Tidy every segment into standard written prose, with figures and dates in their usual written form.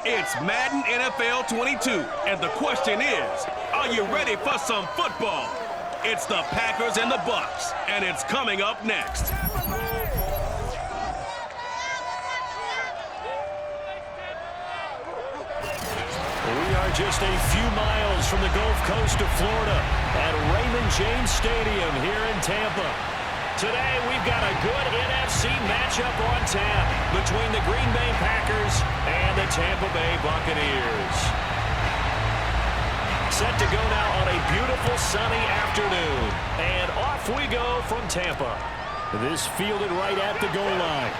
It's Madden NFL 22, and the question is, are you ready for some football? It's the Packers and the Bucs, and it's coming up next. We are just a few miles from the Gulf Coast of Florida at Raymond James Stadium here in Tampa. Today, we've got a good NFC matchup on tap between the Green Bay Packers and the Tampa Bay Buccaneers. Set to go now on a beautiful sunny afternoon. And off we go from Tampa. This fielded right at the goal line.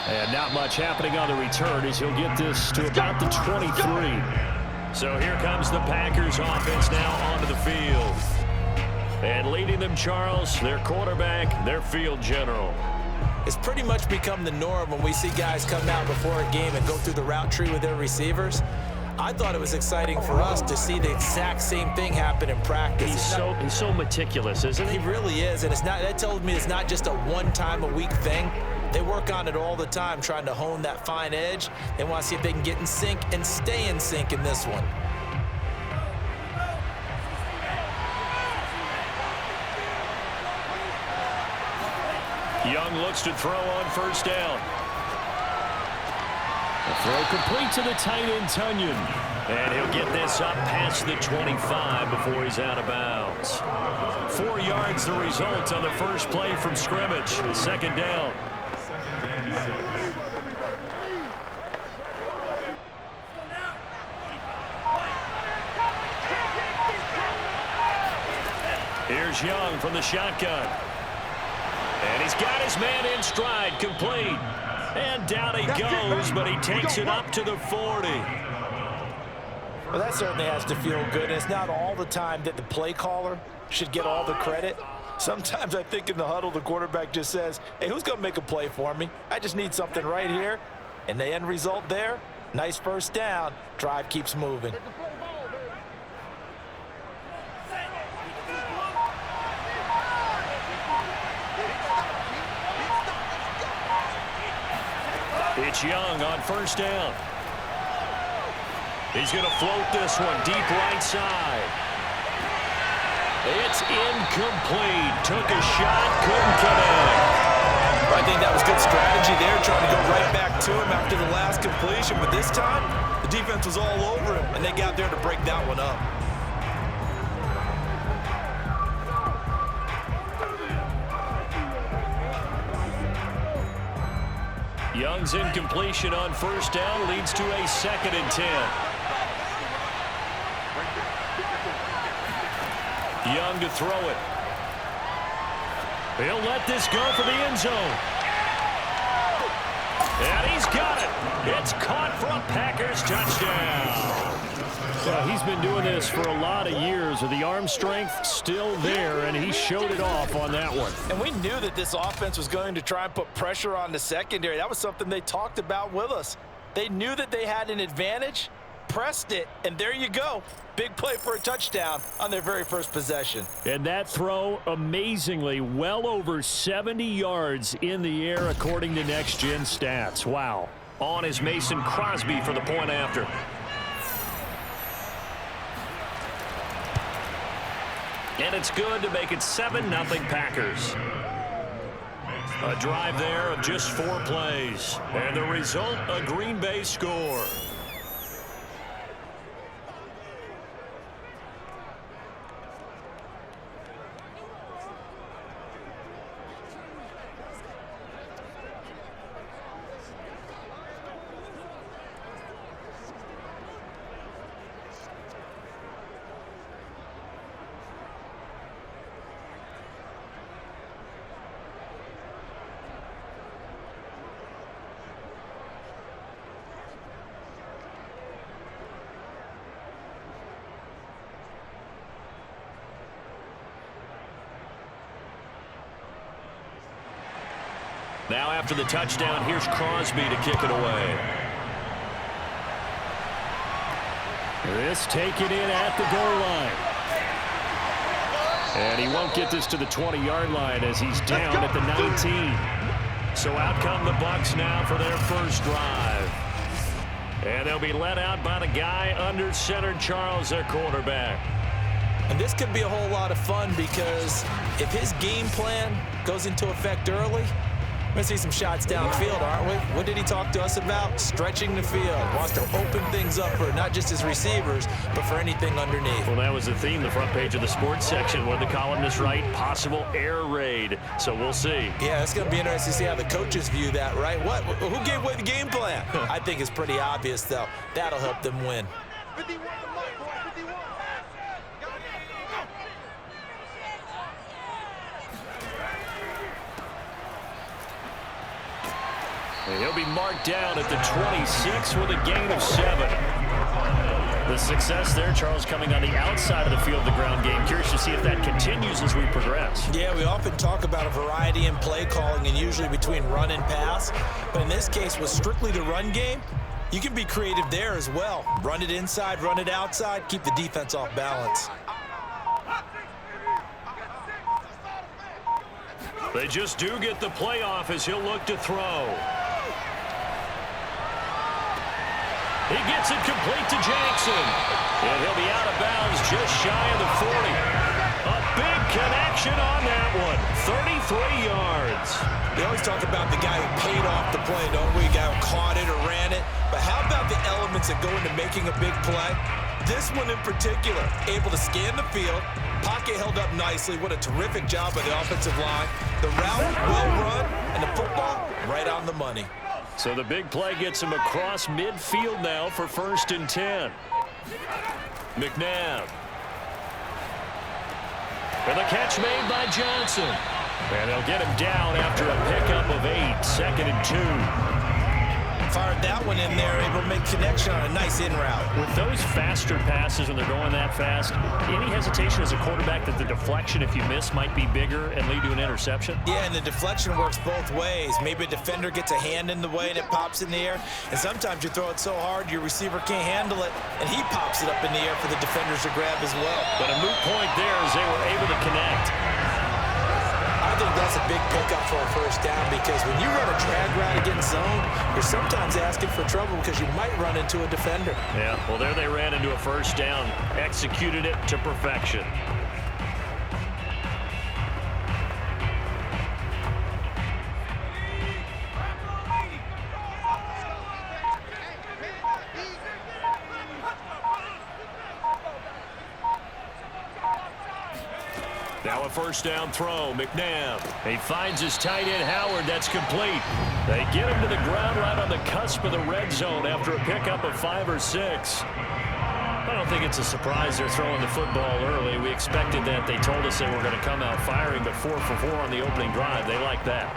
And not much happening on the return as he'll get this to about the 23. So here comes the Packers offense now onto the field. And leading them, Charles, their quarterback, their field general. It's pretty much become the norm when we see guys come out before a game and go through the route tree with their receivers. I thought it was exciting for us to see the exact same thing happen in practice. He's so meticulous, isn't he? He really is, and that tells me it's not just a one-time-a-week thing. They work on it all the time, trying to hone that fine edge. They want to see if they can get in sync and stay in sync in this one. Young looks to throw on first down. The throw complete to the tight end, Tunyon. And he'll get this up past the 25 before he's out of bounds. 4 yards the result on the first play from scrimmage. Second down. Here's Young from the shotgun. And he's got his man in stride, complete. And down he goes, but he takes it up to the 40. Well, that certainly has to feel good. And it's not all the time that the play caller should get all the credit. Sometimes I think in the huddle, the quarterback just says, hey, who's going to make a play for me? I just need something right here. And the end result there, nice first down. Drive keeps moving. It's Young on first down. He's going to float this one deep right side. It's incomplete. Took a shot, couldn't connect. I think that was good strategy there, trying to go right back to him after the last completion. But this time, the defense was all over him, and they got there to break that one up. Young's incompletion on first down leads to a 2nd and 10. Young to throw it. He'll let this go for the end zone. And he's got it. It's caught for a Packers touchdown. He's been doing this for a lot of years. The arm strength still there, and he showed it off on that one. And we knew that this offense was going to try and put pressure on the secondary. That was something they talked about with us. They knew that they had an advantage, pressed it, and there you go. Big play for a touchdown on their very first possession. And that throw, amazingly, well over 70 yards in the air, according to Next Gen Stats. Wow. On is Mason Crosby for the point after. And it's good to make it 7-0 Packers. A drive there of just 4 plays. And the result, a Green Bay score. Now after the touchdown, here's Crosby to kick it away. This taken in at the goal line. And he won't get this to the 20-yard line as he's down at the 19. So out come the Bucs now for their first drive. And they'll be let out by the guy under center, Charles, their quarterback. And this could be a whole lot of fun because if his game plan goes into effect early, we're going to see some shots downfield, aren't we? What did he talk to us about? Stretching the field. Wants to open things up for not just his receivers, but for anything underneath. Well, that was the theme, the front page of the sports section. What did the columnist write? Possible air raid. So we'll see. Yeah, it's going to be interesting to see how the coaches view that, right? What? Who gave away the game plan? I think it's pretty obvious, though. That'll help them win. He'll be marked down at the 26 with a gain of 7. The success there, Charles, coming on the outside of the field of the ground game. Curious to see if that continues as we progress. Yeah, we often talk about a variety in play calling and usually between run and pass. But in this case, with strictly the run game, you can be creative there as well. Run it inside, run it outside, keep the defense off balance. They just do get the playoff as he'll look to throw. He gets it complete to Jackson. And he'll be out of bounds just shy of the 40. A big connection on that one. 33 yards. They always talk about the guy who paid off the play, don't we? The guy who caught it or ran it. But how about the elements that go into making a big play? This one in particular, able to scan the field. Pocket held up nicely. What a terrific job by the offensive line. The route, well run, and the football right on the money. So the big play gets him across midfield now for 1st and 10. McNabb. And the catch made by Johnson. And they'll get him down after a pickup of 8. 2nd and 2. Fired that one in there, able to make connection on a nice in route. With those faster passes when they're going that fast, any hesitation as a quarterback that the deflection, if you miss, might be bigger and lead to an interception? Yeah, and the deflection works both ways. Maybe a defender gets a hand in the way and it pops in the air, and sometimes you throw it so hard your receiver can't handle it, and he pops it up in the air for the defenders to grab as well. But a moot point there as they were able to connect. I think that's a big pickup for a 1st down because when you run a drag route against zone, you're sometimes asking for trouble because you might run into a defender. Yeah, well, there they ran into a 1st down, executed it to perfection. Now a 1st down throw, McNabb. He finds his tight end, Howard. That's complete. They get him to the ground right on the cusp of the red zone after a pickup of 5 or 6. I don't think it's a surprise they're throwing the football early. We expected that. They told us they were going to come out firing, but 4 for 4 on the opening drive. They like that.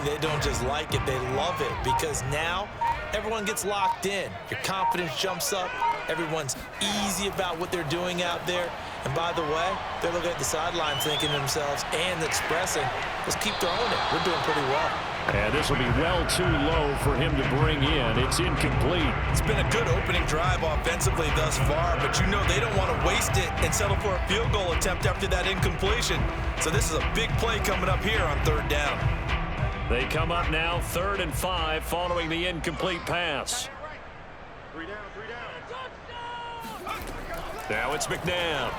They don't just like it, they love it because now everyone gets locked in. Your confidence jumps up. Everyone's easy about what they're doing out there. And by the way, they're looking at the sideline thinking to themselves and expressing, let's keep throwing it. We're doing pretty well. And this will be well too low for him to bring in. It's incomplete. It's been a good opening drive offensively thus far, but you know they don't want to waste it and settle for a field goal attempt after that incompletion. So this is a big play coming up here on 3rd down. They come up now 3rd and 5 following the incomplete pass. 3 down. Now it's McNabb.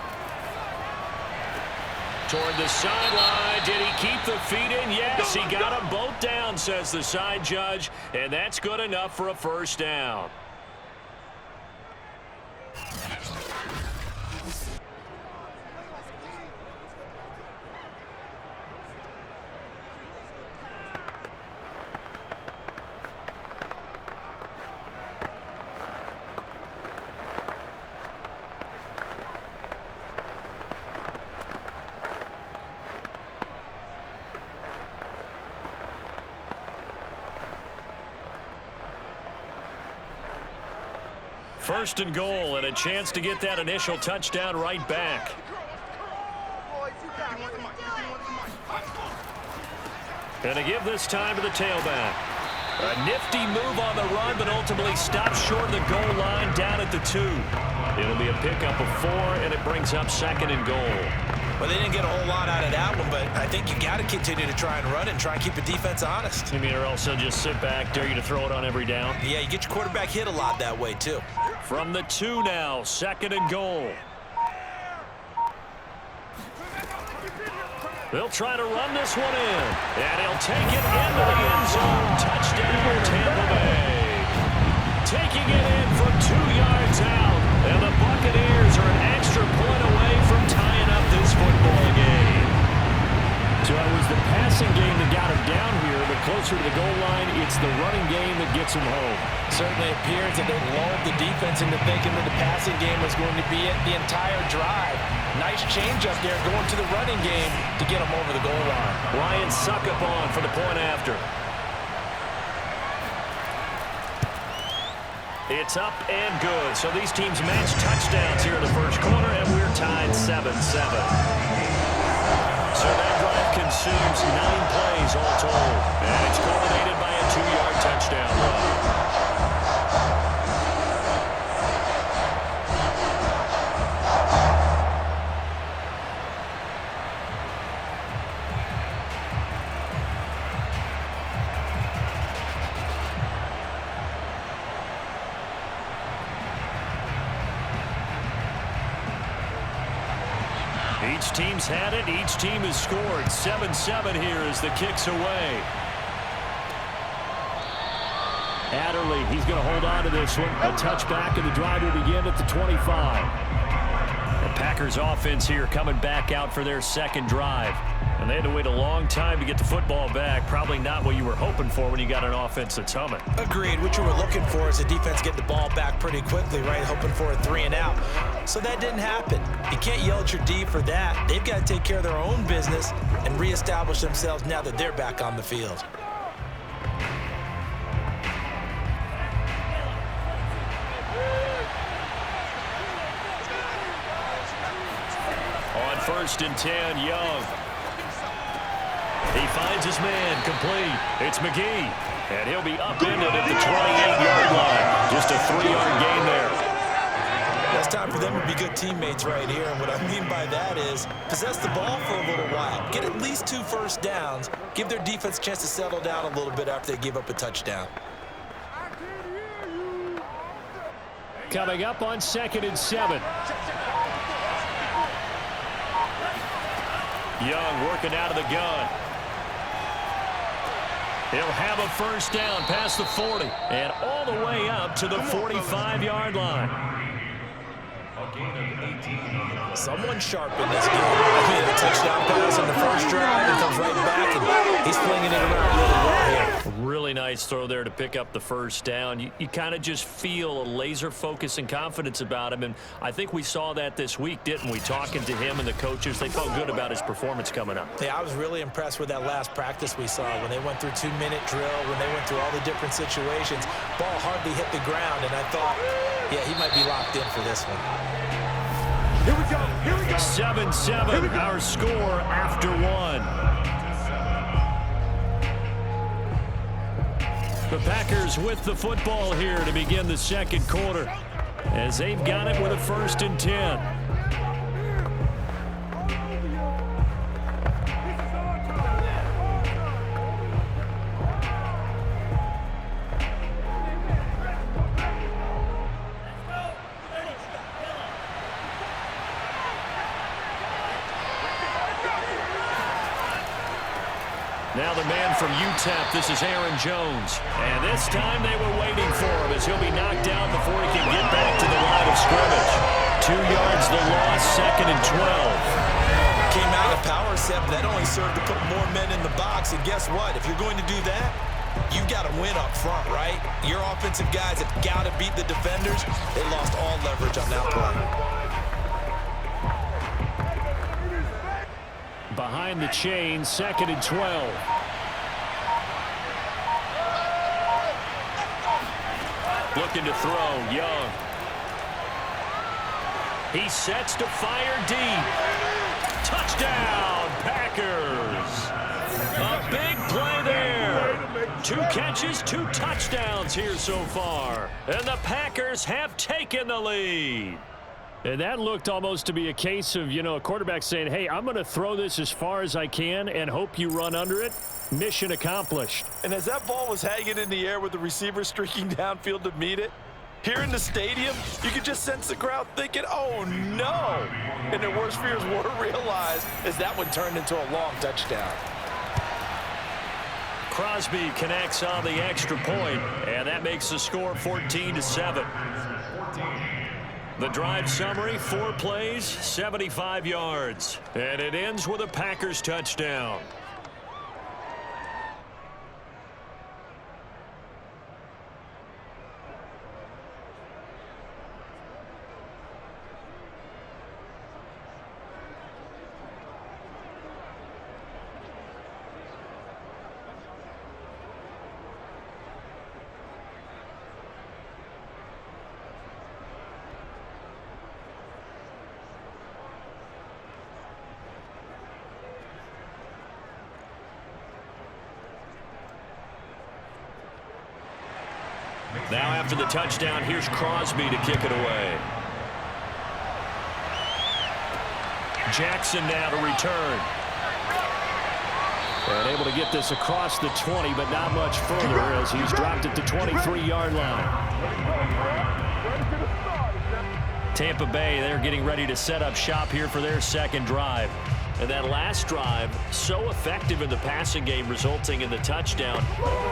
Toward the sideline. Did he keep the feet in? Yes, he got them both down, says the side judge. And that's good enough for a 1st down. First and goal, and a chance to get that initial touchdown right back. And to give this time to the tailback. A nifty move on the run, but ultimately stops short of the goal line down at the 2. It'll be a pickup of 4, and it brings up 2nd and goal. Well, they didn't get a whole lot out of that one, but I think you got to continue to try and run and try and keep the defense honest. You mean, or else they'll just sit back, dare you to throw it on every down? Yeah, you get your quarterback hit a lot that way, too. From the 2 now, 2nd and goal. They'll try to run this one in, and he'll take it into the end zone. Touchdown, Tampa Bay. Taking it in from 2 yards out, and the Buccaneers are an extra point away from tying up this football game. So it was the passing game that got him down here, but closer to the goal line, it's the running game that gets him home. Certainly appears that they lulled the defense into thinking that the passing game was going to be it the entire drive. Nice change up there going to the running game to get him over the goal line. Ryan Succop for the point after. It's up and good. So these teams match touchdowns here in the first quarter, and we're tied 7-7. So that drive consumes 9 plays all told, and it's culminated by a 2-yard touchdown run. Each team's had it. Each team has scored. 7-7 here as the kick's away. Adderley, he's going to hold on to this one. A touchback, and the drive will begin at the 25. The Packers offense here coming back out for their second drive. And they had to wait a long time to get the football back. Probably not what you were hoping for when you got an offense that's humming. Agreed. What you were looking for is the defense getting the ball back pretty quickly, right? Hoping for a 3-and-out. So that didn't happen. You can't yell at your D for that. They've got to take care of their own business and reestablish themselves now that they're back on the field. On 1st and 10, Young. He finds his man, complete. It's McGee, and he'll be upended at the 28-yard line. Just a 3-yard gain there. It's time for them to be good teammates right here, and what I mean by that is possess the ball for a little while. Get at least 2 first downs. Give their defense a chance to settle down a little bit after they give up a touchdown. Coming up on 2nd and 7. Young working out of the gun. He'll have a first down past the 40 and all the way up to the 45-yard line. Someone sharp in this game. He had a touchdown pass on the first drive and comes right back, and he's flinging it around really well here. Really nice throw there to pick up the first down. You kind of just feel a laser focus and confidence about him, and I think we saw that this week, didn't we? Talking to him and the coaches, they felt good about his performance coming up. Yeah, I was really impressed with that last practice we saw when they went through 2-minute drill, when they went through all the different situations. Ball hardly hit the ground, and I thought, yeah, he might be locked in for this one. Here we go. Here we go. 7-7, our score after 1. The Packers with the football here to begin the second quarter, as they've got it with a 1st and 10. Now the man from UTEP, this is Aaron Jones. And this time they were waiting for him as he'll be knocked down before he can get back to the line of scrimmage. 2 yards the loss, 2nd and 12. Came out of power set, but that only served to put more men in the box. And guess what? If you're going to do that, you've got to win up front, right? Your offensive guys have got to beat the defenders. They lost all leverage on that play. Behind the chain, 2nd and 12. Looking to throw, Young. He sets to fire deep. Touchdown, Packers. A big play there. 2 catches, 2 touchdowns here so far. And the Packers have taken the lead. And that looked almost to be a case of, a quarterback saying, hey, I'm going to throw this as far as I can and hope you run under it. Mission accomplished. And as that ball was hanging in the air with the receiver streaking downfield to meet it, here in the stadium, you could just sense the crowd thinking, oh, no. And their worst fears were realized as that one turned into a long touchdown. Crosby connects on the extra point, and that makes the score 14-7. The drive summary, 4 plays, 75 yards. And it ends with a Packers touchdown. Now after the touchdown, here's Crosby to kick it away. Jackson now to return. And able to get this across the 20, but not much further as he's dropped it to 23-yard line. Tampa Bay, they're getting ready to set up shop here for their second drive. And that last drive, so effective in the passing game, resulting in the touchdown.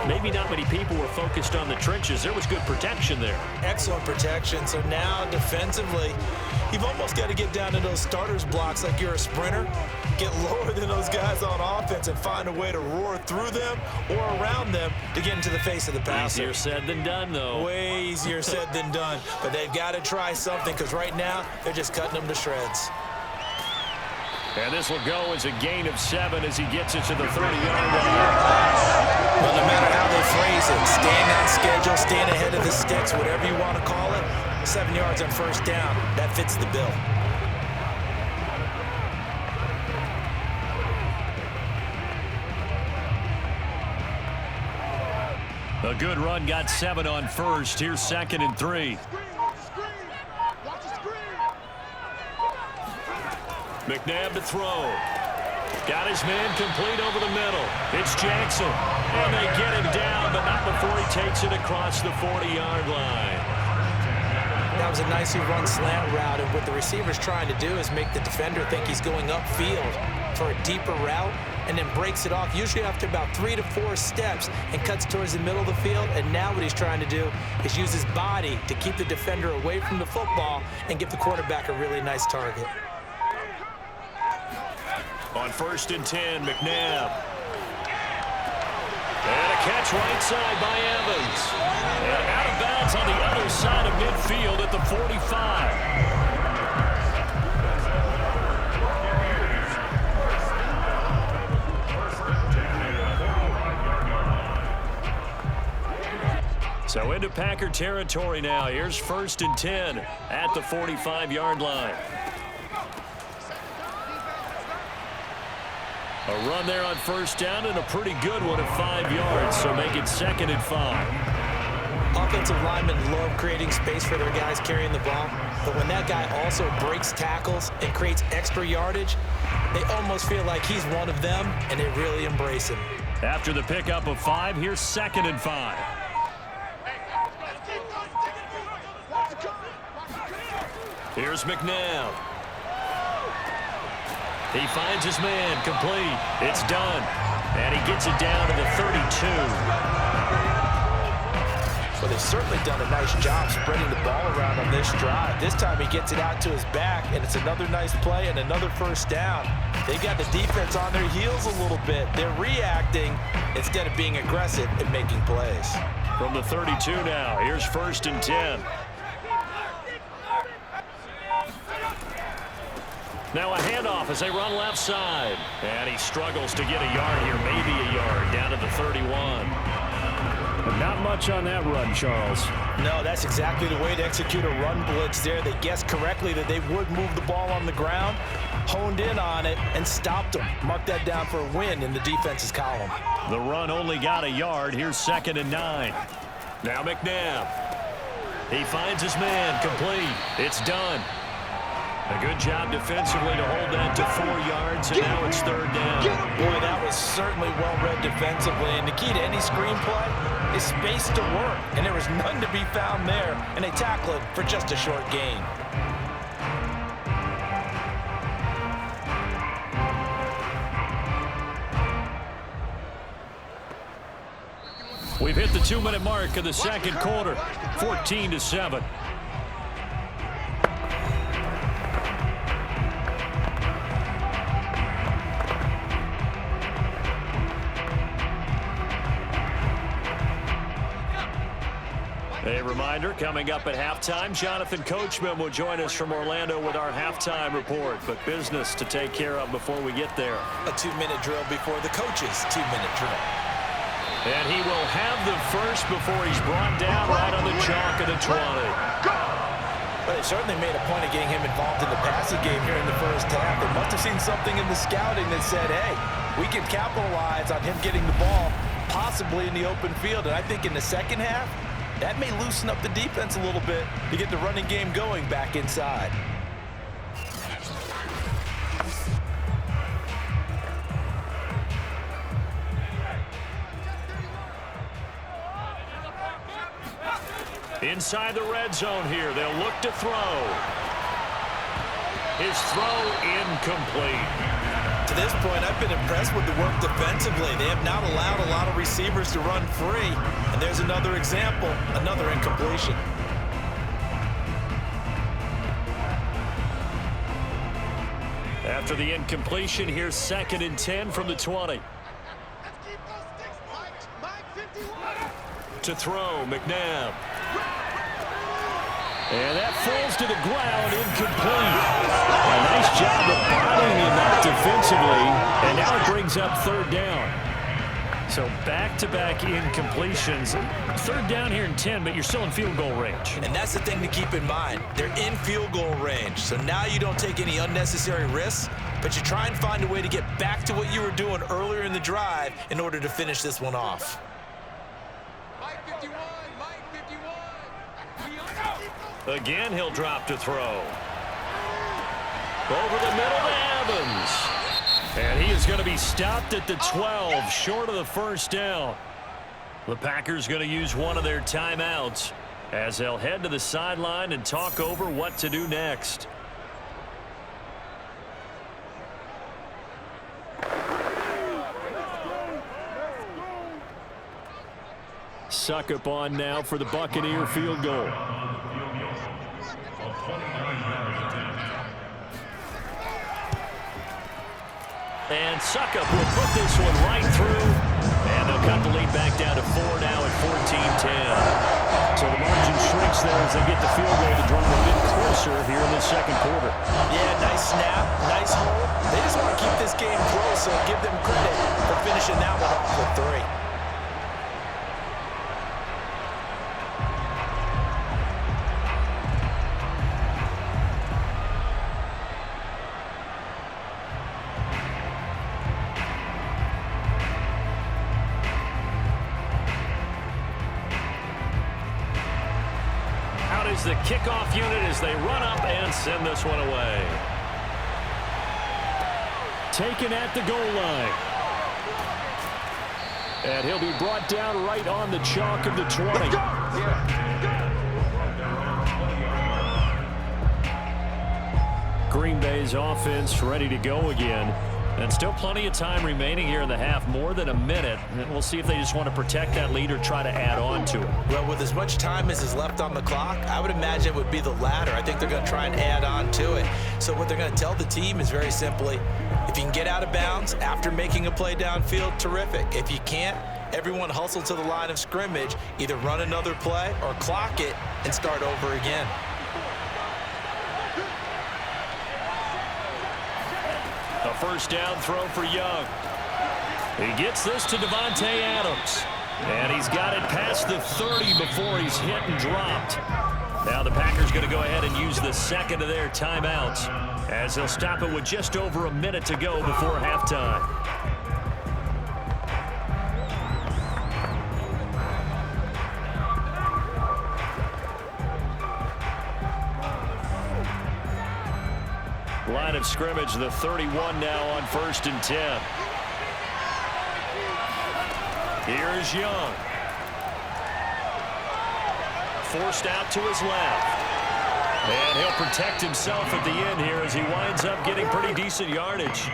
Maybe not many people were focused on the trenches. There was good protection there. Excellent protection. So now defensively, you've almost got to get down to those starters blocks like you're a sprinter. Get lower than those guys on offense and find a way to roar through them or around them to get into the face of the passer. Easier said than done, though. Way easier said than done. But they've got to try something because right now they're just cutting them to shreds. And this will go as a gain of 7 as he gets it to the 30-yard line. Well, no matter how they phrase it, staying on schedule, staying ahead of the sticks, whatever you want to call it, 7 yards on first down, that fits the bill. A good run got 7 on first. Here's 2nd and 3. McNabb to throw. Got his man complete over the middle. It's Jackson. And they get him down, but not before he takes it across the 40-yard line. That was a nicely run slant route, and what the receiver's trying to do is make the defender think he's going upfield for a deeper route, and then breaks it off, usually after about 3 to 4 steps, and cuts towards the middle of the field. And now what he's trying to do is use his body to keep the defender away from the football and give the quarterback a really nice target. On 1st and 10, McNabb. And a catch right side by Evans. And out of bounds on the other side of midfield at the 45. So into Packer territory now. Here's 1st and 10 at the 45-yard line. A run there on 1st down and a pretty good one at 5 yards, so make it 2nd and 5. Offensive linemen love creating space for their guys carrying the ball, but when that guy also breaks tackles and creates extra yardage, they almost feel like he's one of them, and they really embrace him. After the pickup of 5, here's 2nd and 5. Here's McNabb. He finds his man complete. It's Dunn. And he gets it down to the 32. Well, they've certainly done a nice job spreading the ball around on this drive. This time he gets it out to his back, and it's another nice play and another 1st down. They've got the defense on their heels a little bit. They're reacting instead of being aggressive and making plays. From the 32 now, here's 1st and 10. Now a handoff as they run left side. And he struggles to get a yard here, maybe a yard, down to the 31. But not much on that run, Charles. No, that's exactly the way to execute a run blitz there. They guessed correctly that they would move the ball on the ground, honed in on it, and stopped them. Mark that down for a win in the defense's column. The run only got a yard. Here's 2nd and 9. Now McNabb. He finds his man complete. It's Dunn. A good job defensively to hold that to 4 yards, and now it's 3rd down. Boy, that was certainly well-read defensively, and the key to any screenplay is space to work, and there was none to be found there, and they tackle it for just a short gain. We've hit the 2-minute mark of the second quarter, 14-7. A reminder, coming up at halftime, Jonathan Coachman will join us from Orlando with our halftime report, but business to take care of before we get there. A 2-minute drill before the coach's 2-minute drill. And he will have the first before he's brought down right on the chalk of the 20. But they certainly made a point of getting him involved in the passing game here in the first half. They must have seen something in the scouting that said, hey, we can capitalize on him getting the ball, possibly in the open field. And I think in the second half, that may loosen up the defense a little bit to get the running game going back inside. Inside the red zone here, they'll look to throw. His throw incomplete. To this point, I've been impressed with the work defensively. They have not allowed a lot of receivers to run free. And there's another example, another incompletion. After the incompletion, here's 2nd and 10 from the 20. To throw, McNabb. And that falls to the ground, incomplete. A nice job of bottling him up defensively, and now it brings up 3rd down. So back-to-back incompletions. 3rd down here in 10, but you're still in field goal range. And that's the thing to keep in mind. They're in field goal range, so now you don't take any unnecessary risks, but you try and find a way to get back to what you were doing earlier in the drive in order to finish this one off. Again, he'll drop to throw. Over the middle to Evans. And he is going to be stopped at the 12, short of the 1st down. The Packers going to use one of their timeouts as they'll head to the sideline and talk over what to do next. Sharpe on now for the Buccaneer field goal. And Sharpe will put this one right through. And they'll cut the lead back down to 4 now at 14-10. So the margin shrinks there as they get the field goal to draw them a bit closer here in the second quarter. Yeah, nice snap, nice hold. They just want to keep this game close, so give them credit for finishing that one off with 3. The kickoff unit as they run up and send this one away. Taken at the goal line. And he'll be brought down right on the chalk of the 20. Green Bay's offense ready to go again. And still plenty of time remaining here in the half, more than a minute. And we'll see if they just want to protect that lead or try to add on to it. Well, with as much time as is left on the clock, I would imagine it would be the latter. I think they're going to try and add on to it. So what they're going to tell the team is very simply, if you can get out of bounds after making a play downfield, terrific. If you can't, everyone hustle to the line of scrimmage, either run another play or clock it and start over again. A 1st down throw for Young. He gets this to Davante Adams. And he's got it past the 30 before he's hit and dropped. Now the Packers going to go ahead and use the 2nd of their timeouts as they'll stop it with just over a minute to go before halftime. line of scrimmage, the 31 now on 1st and 10. Here's Young. Forced out to his left. And he'll protect himself at the end here as he winds up getting pretty decent yardage.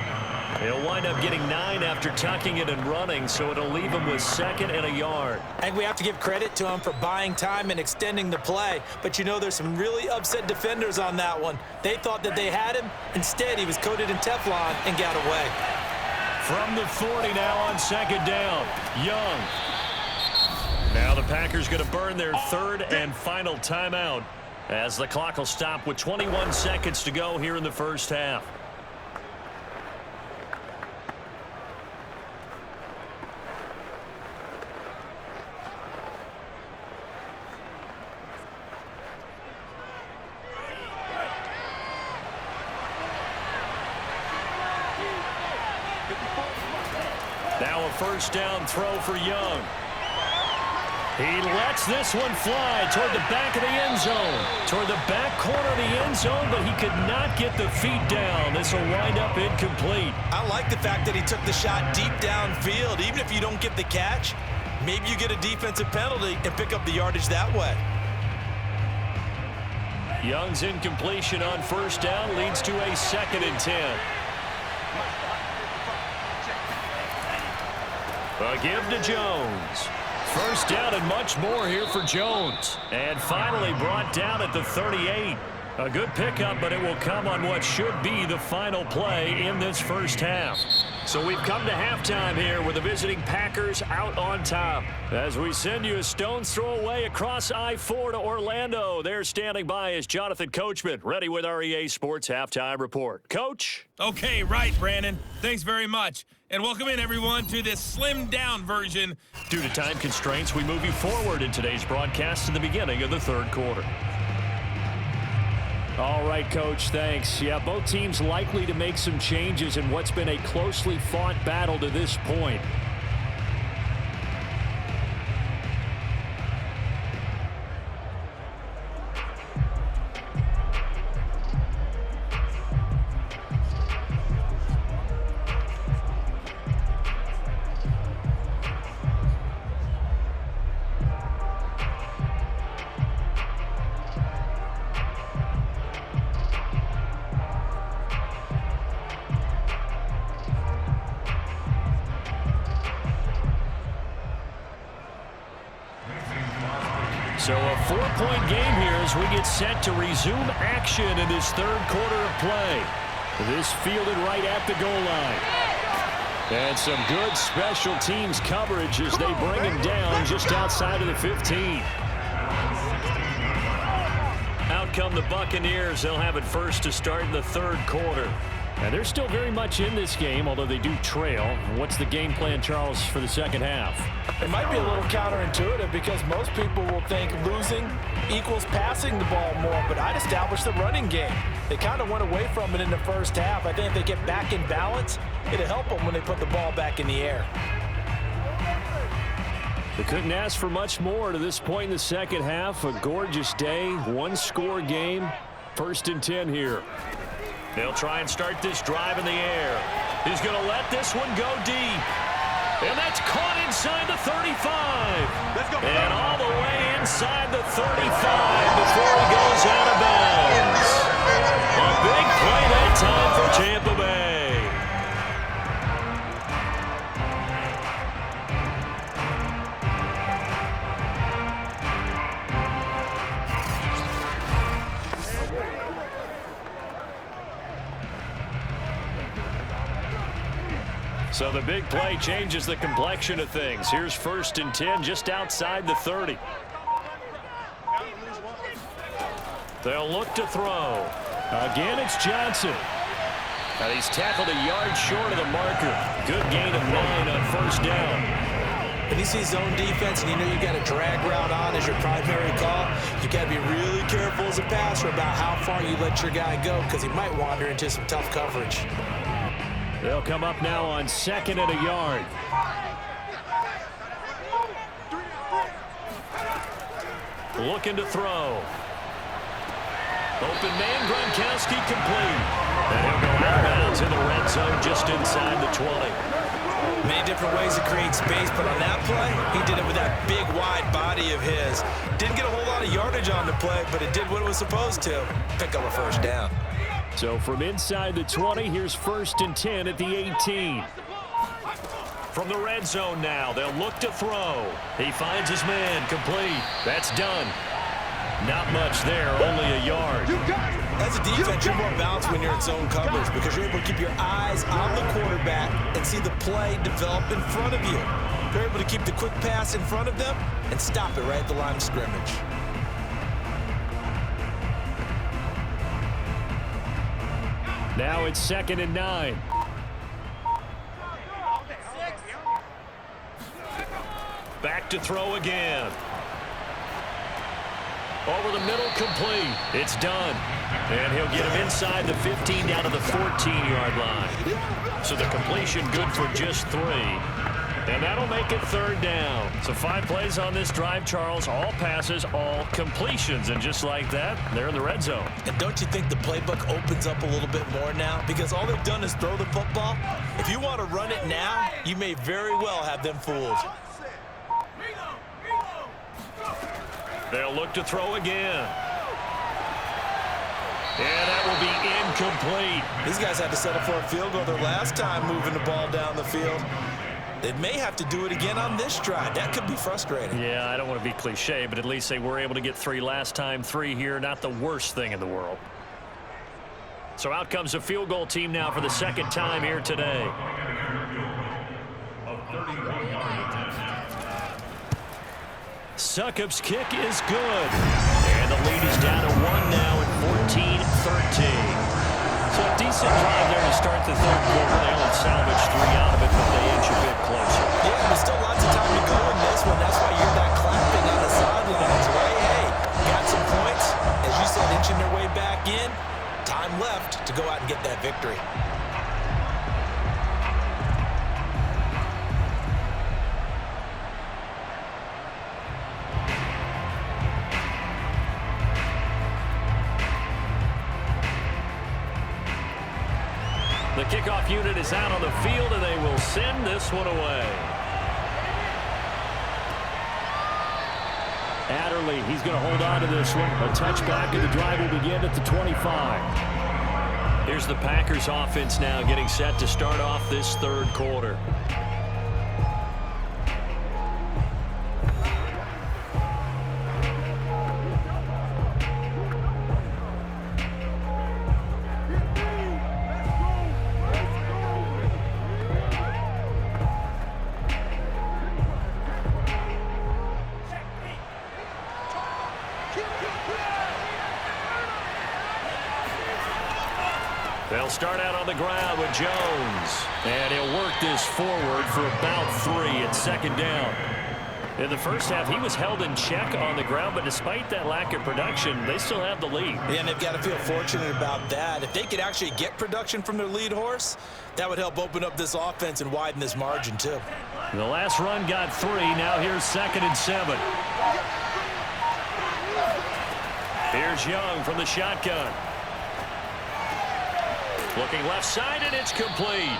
He'll wind up getting 9 after tucking it and running, so it'll leave him with 2nd and a yard. And we have to give credit to him for buying time and extending the play. But you know, there's some really upset defenders on that one. They thought that they had him. Instead, he was coated in Teflon and got away. From the 40 now on 2nd down, Young. Now the Packers going to burn their 3rd and final timeout as the clock will stop with 21 seconds to go here in the first half. Now a first down throw for Young. He lets this one fly toward the back of the end zone. Toward the back corner of the end zone, but he could not get the feet down. This will wind up incomplete. I like the fact that he took the shot deep downfield. Even if you don't get the catch, maybe you get a defensive penalty and pick up the yardage that way. Young's incompletion on first down leads to a 2nd and 10. A give to Jones. First down and much more here for Jones. And finally brought down at the 38. A good pickup, but it will come on what should be the final play in this first half. So we've come to halftime here with the visiting Packers out on top. As we send you a stone's throw away across I-4 to Orlando. There standing by is Jonathan Coachman, ready with our EA Sports Halftime Report. Coach? Okay, right, Brandon. Thanks very much. And welcome in, everyone, to this slimmed-down version. Due to time constraints, we move you forward in today's broadcast to the beginning of the 3rd quarter. All right, Coach, thanks. Yeah, both teams likely to make some changes in what's been a closely fought battle to this point. So a 4-point game here as we get set to resume action in this 3rd quarter of play. This fielded right at the goal line. And some good special teams coverage as they bring him down just outside of the 15. Out come the Buccaneers. They'll have it first to start in the 3rd quarter. And they're still very much in this game, although they do trail. What's the game plan, Charles, for the second half? It might be a little counterintuitive because most people will think losing equals passing the ball more, but I'd establish the running game. They kind of went away from it in the first half. I think if they get back in balance, it'll help them when they put the ball back in the air. They couldn't ask for much more to this point in the second half. A gorgeous day, 1-score game. 1st and 10 here. They'll try and start this drive in the air. He's going to let this one go deep. And that's caught inside the 35. Let's go. And all the way inside the 35 before he goes out of bounds. A big play that time for Tampa Bay. So the big play changes the complexion of things. Here's 1st and 10 just outside the 30. They'll look to throw. Again, it's Johnson. And he's tackled a yard short of the marker. Good gain of 9 on 1st down. When you see zone defense and you know you got a drag route on as your primary call, you got to be really careful as a passer about how far you let your guy go because he might wander into some tough coverage. They'll come up now on 2nd and a yard. Looking to throw. Open man, Gronkowski complete. And he'll go out of bounds in the red zone just inside the 20. Many different ways to create space, but on that play, he did it with that big, wide body of his. Didn't get a whole lot of yardage on the play, but it did what it was supposed to. Pick up a first down. So from inside the 20, here's 1st and 10 at the 18. From the red zone now, they'll look to throw. He finds his man, complete. That's Dunn. Not much there, only a yard. As a defense, you're more balanced when you're in zone coverage because you're able to keep your eyes on the quarterback and see the play develop in front of you. You're able to keep the quick pass in front of them and stop it right at the line of scrimmage. Now it's 2nd and 9. Back to throw again. Over the middle, complete. It's Dunn. And he'll get him inside the 15 down to the 14-yard line. So the completion good for just 3. And that'll make it 3rd down. So 5 plays on this drive, Charles. All passes, all completions. And just like that, they're in the red zone. And don't you think the playbook opens up a little bit more now? Because all they've done is throw the football. If you want to run it now, you may very well have them fooled. They'll look to throw again. And that will be incomplete. These guys had to settle for a field goal their last time moving the ball down the field. They may have to do it again on this drive. That could be frustrating. Yeah, I don't want to be cliche, but at least they were able to get 3 last time. 3 here, not the worst thing in the world. So out comes a field goal team now for the 2nd time here today. Succop's kick is good. And the lead is down to 1 now at 14-13. So a decent drive there to start the 3rd quarter. They only salvaged 3 out of it, but they inch a bit closer. Yeah, there's still lots of time to go in this one. That's why you're that clapping on the sidelines, right? Hey, got some points. As you said, inching their way back in. Time left to go out and get that victory. The kickoff unit is out on the field, and they will send this one away. Adderley, he's going to hold on to this one. A touchback, and the drive will begin at the 25. Here's the Packers offense now getting set to start off this 3rd quarter. They'll start out on the ground with Jones. And he'll work this forward for about 3 at 2nd down. In the first half, he was held in check on the ground, but despite that lack of production, they still have the lead. Yeah, and they've got to feel fortunate about that. If they could actually get production from their lead horse, that would help open up this offense and widen this margin, too. The last run got 3. Now here's 2nd and 7. Here's Young from the shotgun. Looking left side, and it's complete.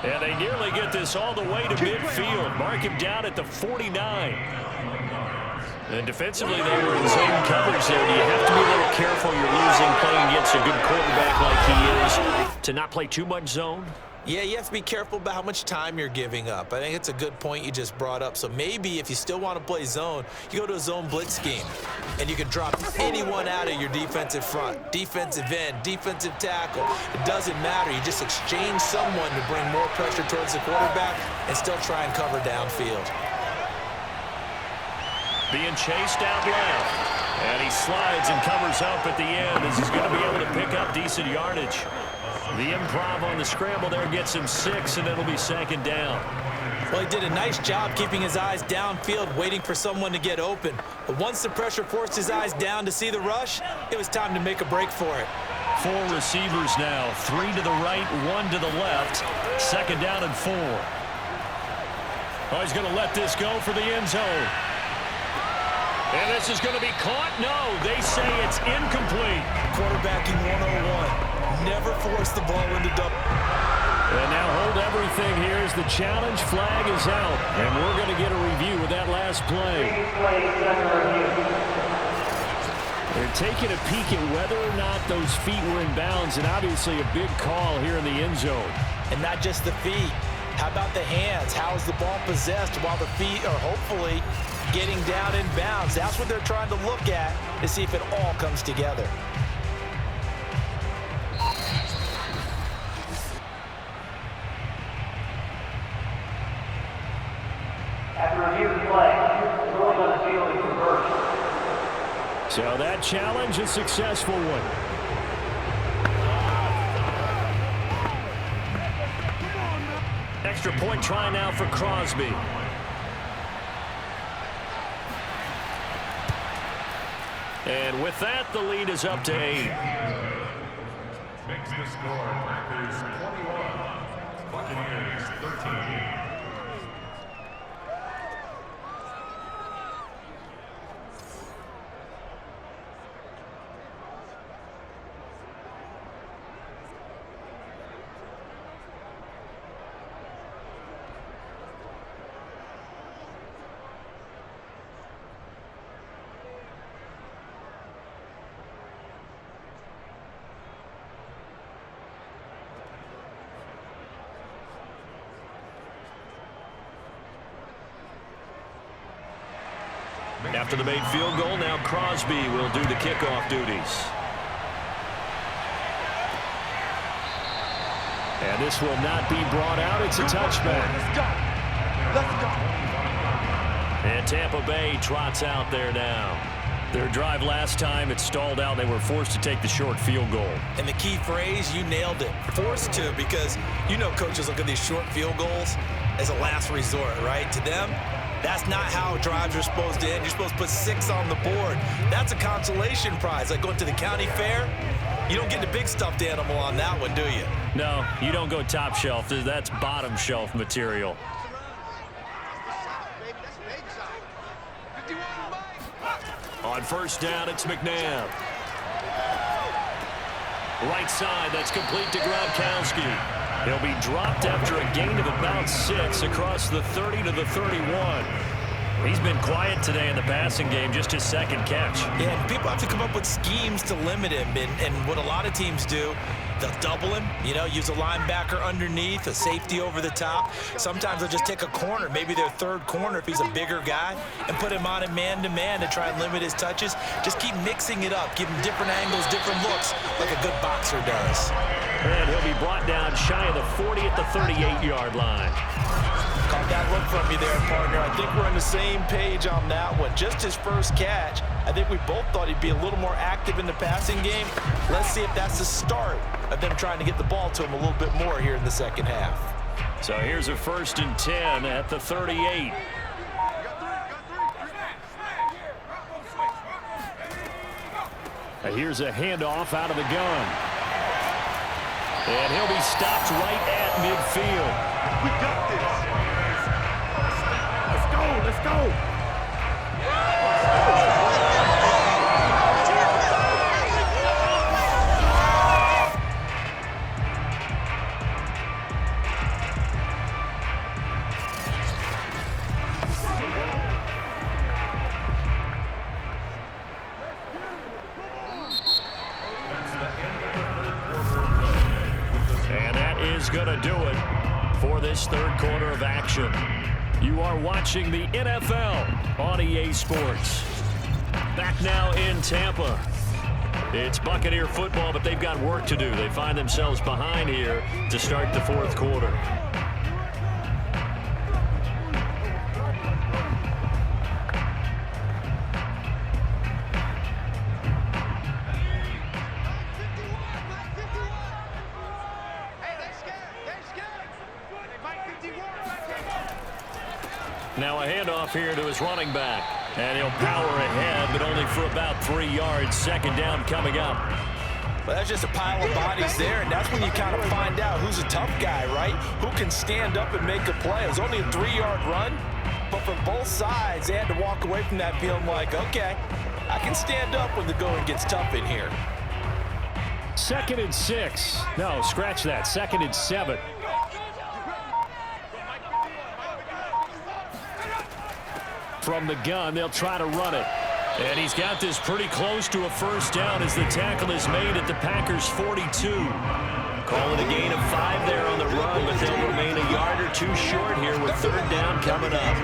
And they nearly get this all the way to midfield. Mark him down at the 49. And defensively, they were in zone coverage there. Do you have to be a little careful? You're losing playing against a good quarterback like he is to not play too much zone? Yeah, you have to be careful about how much time you're giving up. I think it's a good point you just brought up. So maybe if you still want to play zone, you go to a zone blitz scheme. And you can drop anyone out of your defensive front. Defensive end, defensive tackle. It doesn't matter. You just exchange someone to bring more pressure towards the quarterback and still try and cover downfield. Being chased out left. And he slides and covers up at the end as he's going to be able to pick up decent yardage. The improv on the scramble there gets him 6, and it'll be 2nd down. Well, he did a nice job keeping his eyes downfield, waiting for someone to get open. But once the pressure forced his eyes down to see the rush, it was time to make a break for it. 4 receivers now, 3 to the right, 1 to the left. 2nd down and 4. Oh, he's going to let this go for the end zone. And this is going to be caught. No, they say it's incomplete. Quarterbacking 101. Never force the ball into double. And now hold everything here as the challenge flag is out. And we're going to get a review of that last play. They're taking a peek at whether or not those feet were in bounds, and obviously a big call here in the end zone. And not just the feet. How about the hands? How is the ball possessed while the feet are hopefully getting down in bounds? That's what they're trying to look at to see if it all comes together. After review of the play, ruling on the field is reversed. So that challenge, a successful one. Extra point try now for Crosby. And with that, the lead is up to 8. Makes the score Packers 21, Buccaneers 13. After the made field goal, now Crosby will do the kickoff duties. And this will not be brought out. It's a touchback. Let's go. Let's go. And Tampa Bay trots out there now. Their drive last time, it stalled out. They were forced to take the short field goal. And the key phrase, you nailed it. Forced to, because you know coaches look at these short field goals as a last resort, right? To them, that's not how drives are supposed to end. You're supposed to put 6 on the board. That's a consolation prize. Like going to the county fair, you don't get the big stuffed animal on that one, do you? No, you don't go top shelf. That's bottom shelf material. On first down, it's McNabb. Right side, that's complete to Gronkowski. He'll be dropped after a gain of about 6 across the 30 to the 31. He's been quiet today in the passing game, just his second catch. Yeah, and people have to come up with schemes to limit him. And what a lot of teams do, they'll double him, use a linebacker underneath, a safety over the top. Sometimes they'll just take a corner, maybe their third corner if he's a bigger guy, and put him on a man-to-man to try and limit his touches. Just keep mixing it up, give him different angles, different looks, like a good boxer does. And he'll be brought down shy of the 40 at the 38-yard line. Caught that look from you there, partner. I think we're on the same page on that one. Just his first catch. I think we both thought he'd be a little more active in the passing game. Let's see if that's the start of them trying to get the ball to him a little bit more here in the second half. So here's a 1st and 10 at the 38. Here's a handoff out of the gun. And he'll be stopped right at midfield. We got this. Let's go. Let's go. Going to do it for this third quarter of action. You are watching the NFL on EA Sports. Back now in Tampa. It's Buccaneer football, but they've got work to do. They find themselves behind here to start the fourth quarter. Now a handoff here to his running back. And he'll power ahead, but only for about 3 yards. Second down coming up. Well, that's just a pile of bodies there, and that's when you kind of find out who's a tough guy, right? Who can stand up and make a play. It was only a 3-yard run, but from both sides, they had to walk away from that feeling like, okay, I can stand up when the going gets tough in here. 2nd and 6. No, scratch that. 2nd and 7. From the gun, they'll try to run it. And he's got this pretty close to a first down as the tackle is made at the Packers' 42. Calling a gain of 5 there on the run, but they'll remain a yard or two short here with 3rd down coming up.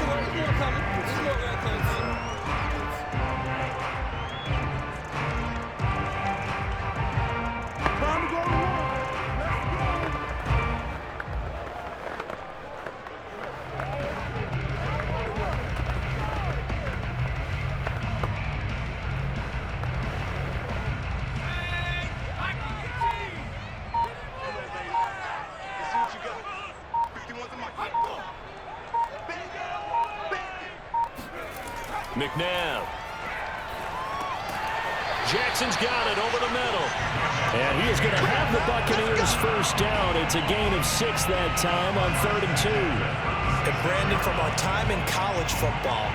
McNabb. Jackson's got it over the middle. And he is going to have the Buccaneers first down. It's a gain of 6 that time on 3rd and 2. And Brandon, from our time in college football,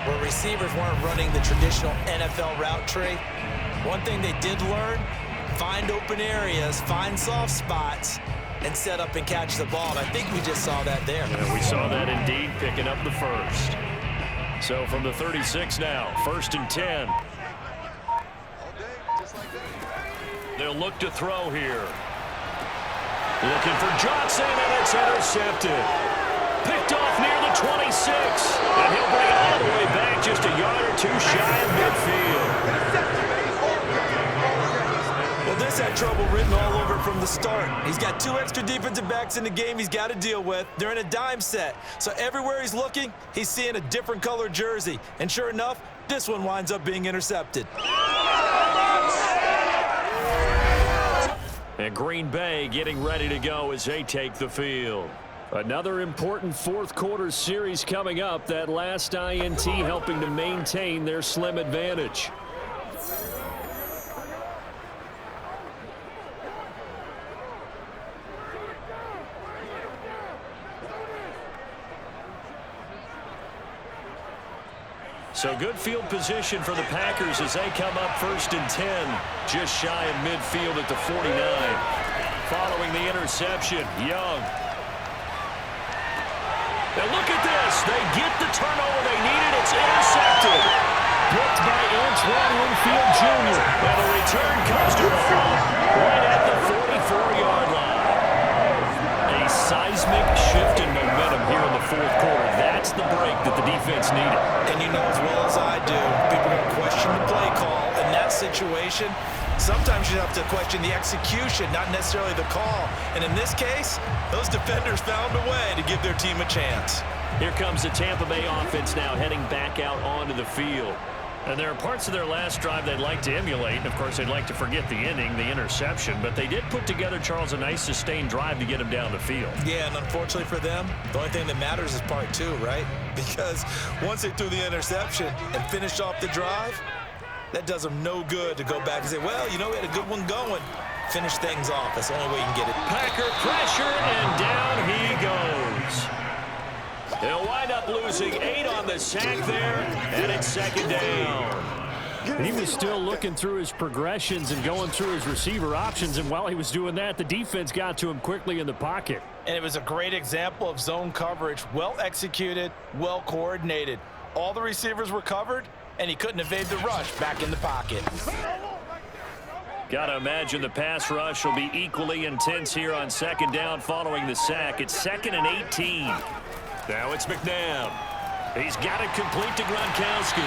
where receivers weren't running the traditional NFL route tree, one thing they did learn, find open areas, find soft spots, and set up and catch the ball. And I think we just saw that there. Yeah, we saw that indeed, picking up the first. So from the 36 now, 1st and 10. They'll look to throw here. Looking for Johnson, and it's intercepted. Picked off near the 26. And he'll bring it all the way back just a yard or 2 shy of midfield. Well, this had trouble written all over from the start. He's got 2 extra defensive backs in the game he's got to deal with. They're in a dime set. So everywhere he's looking, he's seeing a different color jersey. And sure enough, this one winds up being intercepted. And Green Bay getting ready to go as they take the field. Another important 4th quarter series coming up. That last INT helping to maintain their slim advantage. So good field position for the Packers as they come up 1st and 10, just shy of midfield at the 49. Following the interception, Young. Now look at this. They get the turnover they needed. It's intercepted. Blocked by Antoine Winfield Jr. And the return comes to a halt right at the 44-yard line. A seismic shift in momentum here in the 4th quarter. That's the break that the defense needed. And you know as well as I do, people are going to question the play call. In that situation, sometimes you have to question the execution, not necessarily the call. And in this case, those defenders found a way to give their team a chance. Here comes the Tampa Bay offense now heading back out onto the field. And there are parts of their last drive they'd like to emulate. And, of course, they'd like to forget the inning, the interception. But they did put together, Charles, a nice sustained drive to get them down the field. Yeah, and unfortunately for them, the only thing that matters is part 2, right? Because once they threw the interception and finished off the drive, that does them no good to go back and say, well, you know, we had a good one going. Finish things off. That's the only way you can get it. Packer pressure, and down he goes. They'll wind up losing 8 on the sack there, and it's 2nd down. He was still looking through his progressions and going through his receiver options, and while he was doing that, the defense got to him quickly in the pocket. And it was a great example of zone coverage, well executed, well coordinated. All the receivers were covered, and he couldn't evade the rush back in the pocket. Got to imagine the pass rush will be equally intense here on 2nd down following the sack. It's 2nd and 18. Now it's McNabb. He's got it complete to Gronkowski.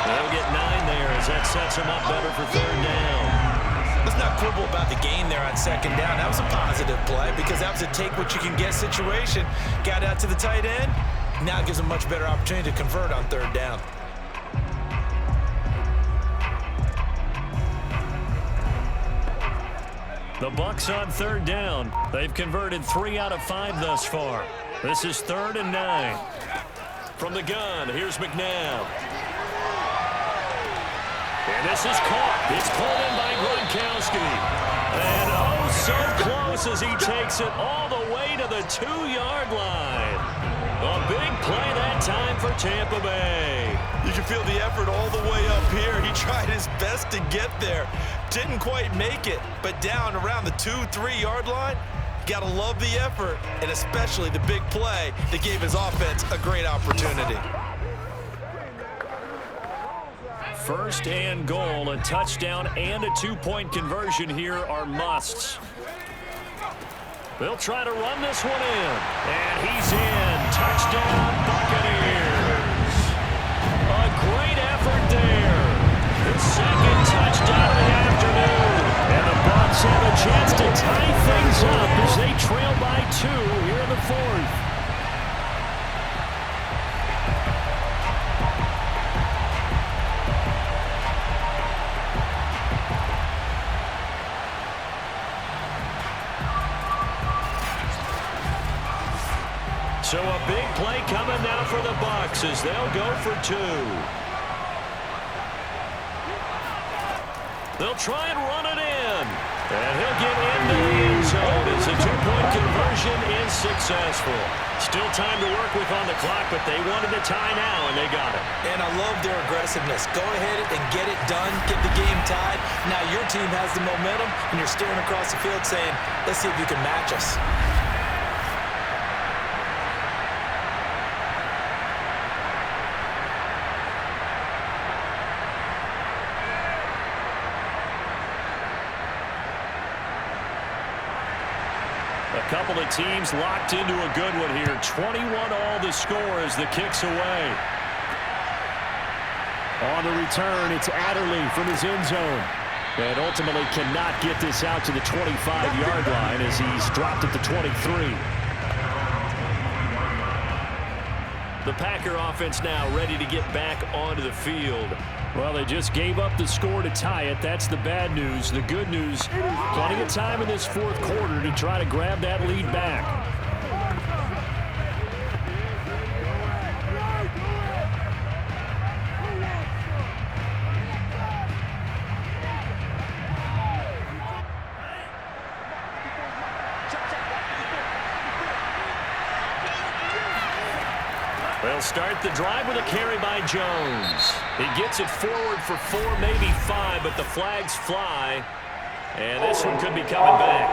They'll get 9 there as that sets him up better for 3rd down. Let's not quibble about the gain there on 2nd down. That was a positive play because that was a take-what-you-can-get situation. Got out to the tight end. Now it gives him a much better opportunity to convert on 3rd down. The Bucs on 3rd down. They've converted 3 out of 5 thus far. This is 3rd and 9. From the gun, here's McNabb. And this is caught. It's pulled in by Gronkowski. And oh, so close as he takes it all the way to the 2-yard line. A big play that time for Tampa Bay. You can feel the effort all the way up here. He tried his best to get there. Didn't quite make it, but down around the 2-3 yard line, gotta love the effort, and especially the big play that gave his offense a great opportunity. First and goal, a touchdown and a two-point conversion here are musts. They'll try to run this one in, and he's in. Touchdown, Buccaneers. A great effort there. The second touchdown of the afternoon. And the Bucs have a chance to tie things up as they trail by 2 here in the fourth. So a big play coming now for the Bucs as they'll go for 2. They'll try and run it in. And he'll get into the end zone as a two-point conversion is successful. Still time to work with on the clock, but they wanted a tie now, and they got it. And I love their aggressiveness. Go ahead and get it done. Get the game tied. Now your team has the momentum, and you're staring across the field saying, let's see if you can match us. A couple of teams locked into a good one here. 21 all the score as the kick's away. On the return, it's Adderley from his end zone. And ultimately cannot get this out to the 25-yard line as he's dropped at the 23. The Packer offense now ready to get back onto the field. Well, they just gave up the score to tie it. That's the bad news. The good news, plenty of time in this fourth quarter to try to grab that lead back. They'll start the drive with a carry by Jones. He gets it forward for 4, maybe 5, but the flags fly. And this one could be coming back.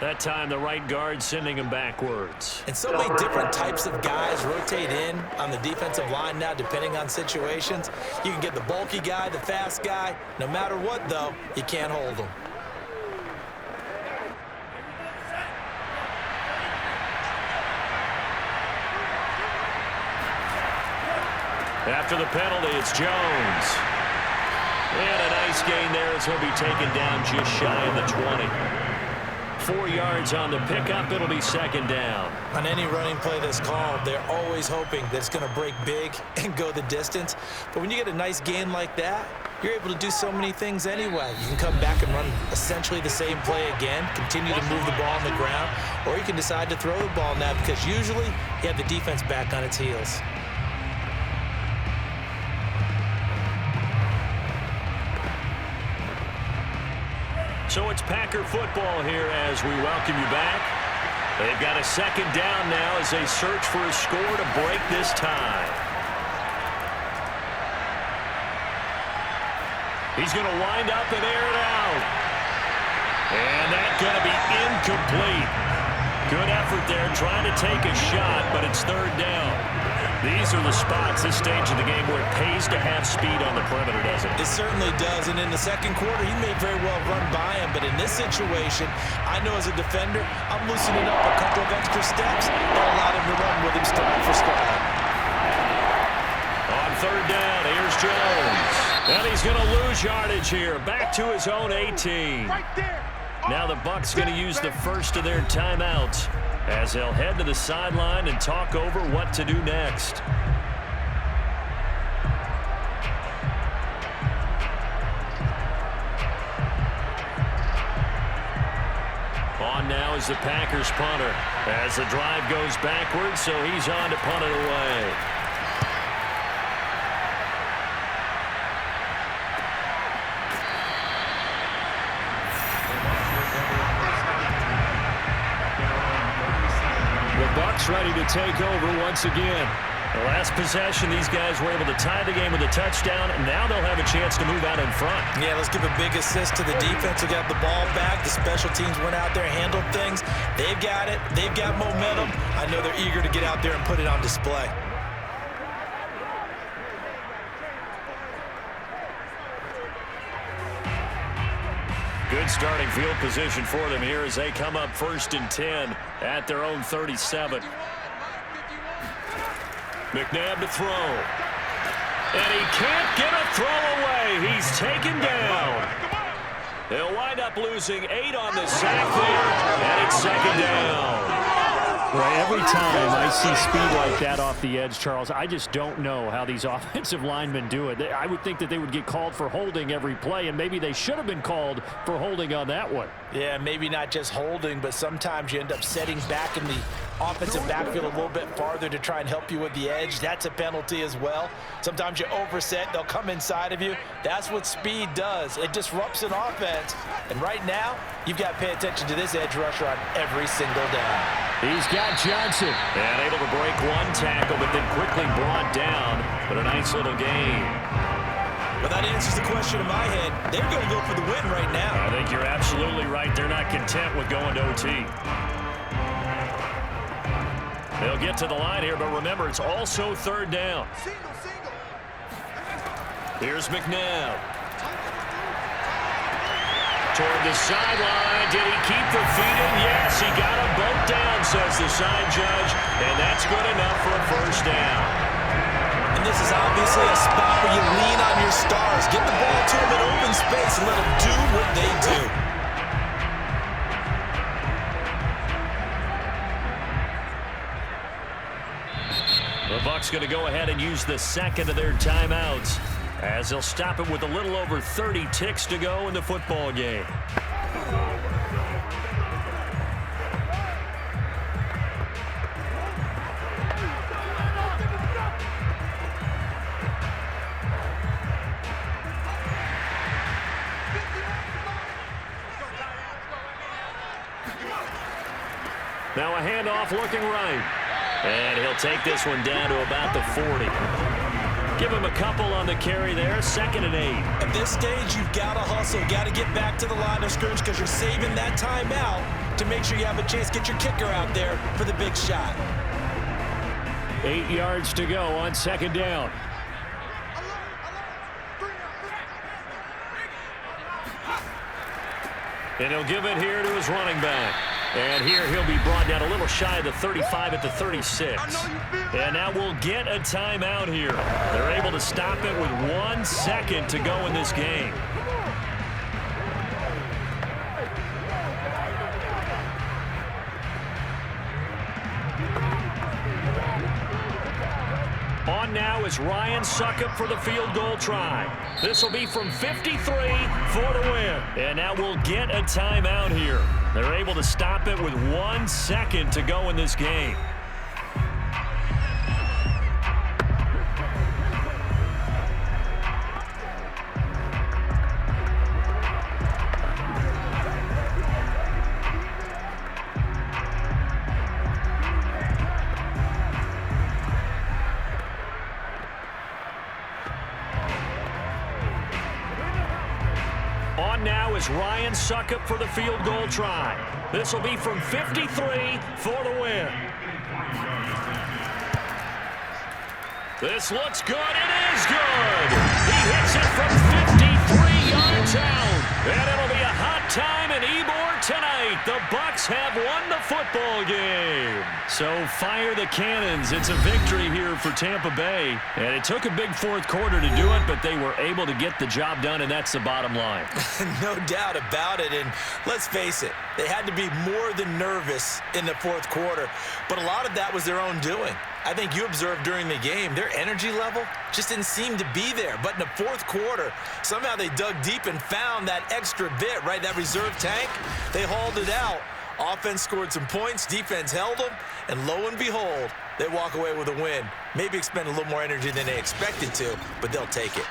That time the right guard sending him backwards. And so many different types of guys rotate in on the defensive line now depending on situations. You can get the bulky guy, the fast guy. No matter what, though, you can't hold them. After the penalty, it's Jones. And a nice gain there as he'll be taken down just shy of the 20. 4 yards on the pickup. It'll be second down. On any running play that's called, they're always hoping that it's going to break big and go the distance. But when you get a nice gain like that, you're able to do so many things anyway. You can come back and run essentially the same play again, continue to move the ball on the ground, or you can decide to throw the ball now because usually you have the defense back on its heels. So it's Packer football here as we welcome you back. They've got a second down now as they search for a score to break this tie. He's going to wind up and air it out. And that's going to be incomplete. Good effort there trying to take a shot, but it's third down. These are the spots, this stage of the game, where it pays to have speed on the perimeter, doesn't it? It certainly does, and in the second quarter, he may very well run by him, but in this situation, I know as a defender, I'm loosening up a couple of extra steps that allowed him to run with him stride for stride. On third down, here's Jones. And he's going to lose yardage here, back to his own 18. Now the Bucs going to use the first of their timeouts as they'll head to the sideline and talk over what to do next. On now is the Packers punter as the drive goes backwards, so he's on to punt it away. Bucs ready to take over once again. The last possession, these guys were able to tie the game with a touchdown, and now they'll have a chance to move out in front. Yeah, let's give a big assist to the defense who got the ball back. The special teams went out there, handled things. They've got it. They've got momentum. I know they're eager to get out there and put it on display. Good starting field position for them here as they come up 1st and 10 at their own 37. McNabb to throw. And he can't get a throw away. He's taken down. They'll wind up losing 8 on the sack there, and it's 2nd down. Well, every time I see speed like that off the edge, Charles, I just don't know how these offensive linemen do it. I would think that they would get called for holding every play, and maybe they should have been called for holding on that one. Yeah, maybe not just holding, but sometimes you end up setting back in the offensive backfield a little bit farther to try and help you with the edge. That's a penalty as well. Sometimes you overset, they'll come inside of you. That's what speed does. It disrupts an offense. And right now, you've got to pay attention to this edge rusher on every single down. He's got Johnson. And able to break one tackle, but then quickly brought down. But a nice little gain. Well, that answers the question in my head. They're going to go for the win right now. I think you're absolutely right. They're not content with going to OT. They'll get to the line here, but remember, it's also 3rd down. Here's McNabb. Toward the sideline. Did he keep the feet in? Yes, he got them both down, says the side judge, and that's good enough for a 1st down. And this is obviously a spot where you lean on your stars. Get the ball to them in open space and let them do what they do. The Bucs going to go ahead and use the 2nd of their timeouts as they'll stop it with a little over 30 ticks to go in the football game. Now a handoff looking right. And he'll take this one down to about the 40. Give him a couple on the carry there. 2nd and 8. At this stage, you've got to hustle. Got to get back to the line of scrimmage because you're saving that timeout to make sure you have a chance to get your kicker out there for the big shot. 8 yards to go on 2nd down. And he'll give it here to his running back. And here he'll be brought down a little shy of the 35 at the 36. And now we'll get a timeout here. They're able to stop it with 1 second to go in this game. On now is Ryan Succop for the field goal try. This will be from 53 for the win. And now we'll get a timeout here. They're able to stop it with 1 second to go in this game. Now is Ryan Succop for the field goal try. This will be from 53 for the win. This looks good. It is good. He hits it from 53 yards out. And it'll be a hot time in Ybor tonight. The Bucs have won the football game. So fire the cannons. It's a victory here for Tampa Bay. And it took a big 4th quarter to do it, but they were able to get the job done, and that's the bottom line. No doubt about it. And let's face it, they had to be more than nervous in the 4th quarter. But a lot of that was their own doing. I think you observed during the game, their energy level just didn't seem to be there. But in the 4th quarter, somehow they dug deep and found that extra bit, right? That reserve tank. They hauled it out. Offense scored some points. Defense held them. And lo and behold, they walk away with a win. Maybe expend a little more energy than they expected to, but they'll take it.